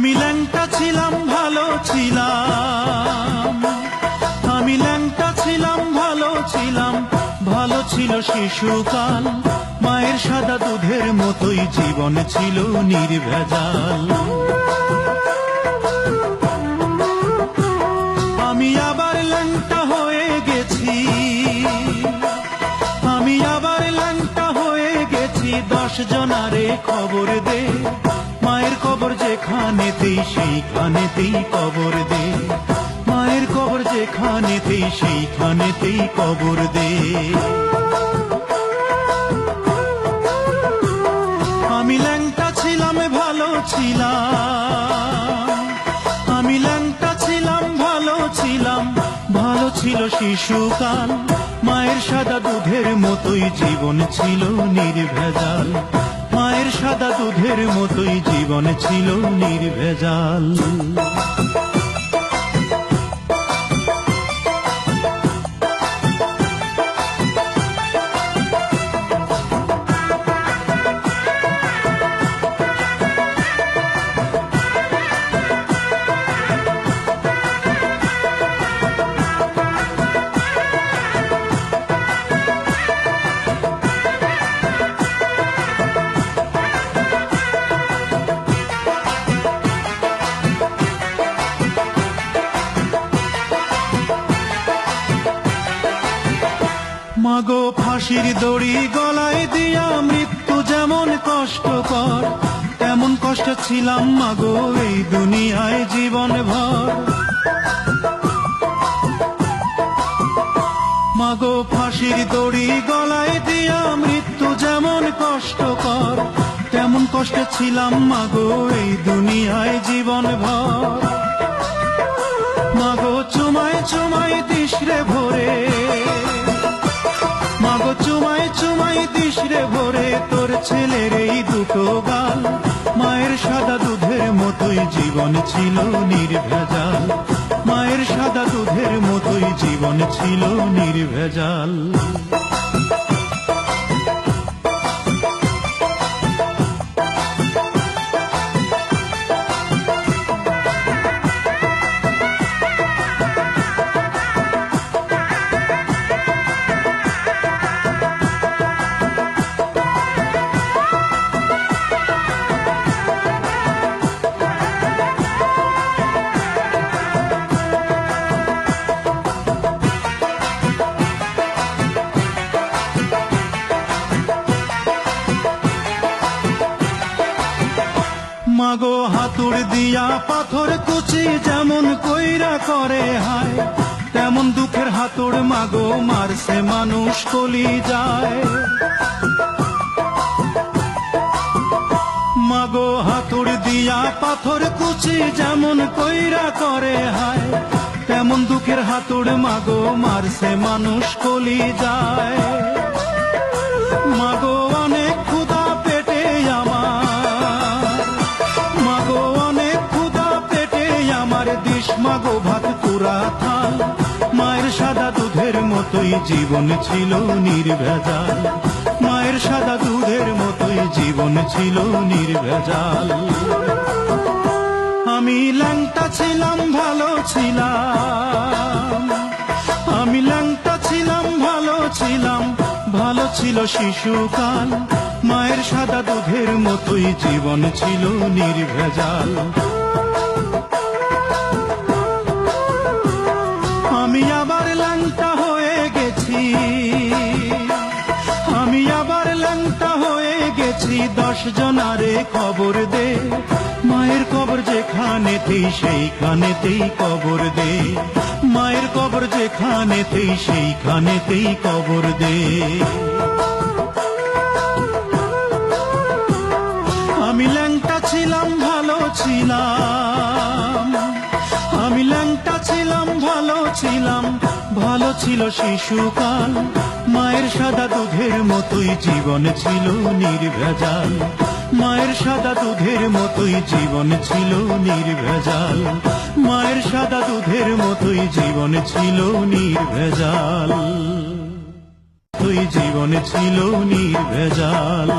আমি ল্যাংটা ছিলাম ভালো ছিলাম, আমি ল্যাংটা ছিলাম ভালো ছিলাম, ভালো ছিল শিশুকাল। মায়ের সাদা দুধের মতোই জীবন ছিল নির্ভেজাল। আমি আবার ল্যাংটা হয়ে গেছি, আমি আবার ল্যাংটা হয়ে গেছি। 10 জনারে খবর দে, মায়ের কবর যেখানেতেই সেইখানেতেই কবর দে, মায়ের কবর যেখানেতেই সেইখানেতেই কবর দে। আমি ল্যাংটা ছিলাম ভালো ছিলাম, আমি ল্যাংটা ছিলাম ভালো ছিলাম, ভালো ছিল শিশুকাল। মায়ের সাদা দুধের মতোই জীবন ছিল নির্ভেজাল, মায়ের সাদা দুধের মতোই জীবন ছিল নির্ভেজাল। মাগো ফাঁসির দড়ি গলায় দিয়া মৃত্যু যেমন কষ্টকর, তেমন কষ্ট ছিলাম মাগো এই দুনিয়ায় জীবন ভর। মাগো ফাঁসির দড়ি গলায় দিয়া মৃত্যু যেমন কষ্টকর, তেমন কষ্ট ছিলাম মাগো এই দুনিয়ায় জীবন ভর। মাগো চুমায় চুমায় দিশরে ভরে, মাগো চুমায় চুমায় দিশরে ভরে, তোর ছেলের এই দুটো গাল। মায়ের সাদা দুধের মতোই জীবন ছিল নির্ভেজাল, মায়ের সাদা দুধের মতোই জীবন ছিল নির্ভেজাল। মাগো হাতুড় দিয়া পাথর কুচি যেমন কইরা করে হায়, তেমন দুঃখের হাতুড় মাগো মারছে মানুষ কলি যায়। মাগো হাতুড় দিয়া পাথর কুচি যেমন কইরা করে হায়, তেমন দুঃখের হাতুড় মাগো মারছে মানুষ কলি যায়। মাগো অনেক ক্ষুধা পেটে আমার, মাগো অনেক ক্ষুধা পেটে আমার, দিস মাগো ভাত পুরা থাল। মায়ের সাদা দুধের মতোই জীবন ছিল নির্ভেজাল, মায়ের সাদা দুধের মতোই জীবন ছিল নির্ভেজাল। আমি ল্যাংটা ছিলাম ভালো ছিলাম, আমি ল্যাংটা ছিলাম ভালো ছিলাম, ভালো ছিল শিশুকাল। মায়ের সাদা দুধের মতোই জীবন ছিল নির্ভেজাল। আমি আবার ল্যাংটা হয়ে গেছি, আমি আবার ল্যাংটা হয়ে গেছি। 10 জনারে খবর দে, মায়ের কবর যেখানেতেই সেইখানেতেই কবর দে, মায়ের কবর যেখানেতেই সেইখানেতেই কবর দে। আমি ল্যাংটা ছিলাম ভালো ছিলাম, আমি ল্যাংটা ছিলাম ভালো ছিলাম, ভালো ছিল শিশুকাল। মায়ের সাদা দুধের মতোই জীবন ছিল নির্ভেজাল, মায়ের সাদা দুধের মতোই জীবন ছিল নির্ভেজাল, মায়ের সাদা দুধের মতোই জীবন ছিল নির্ভেজাল, তুই জীবন ছিল নির্ভেজাল।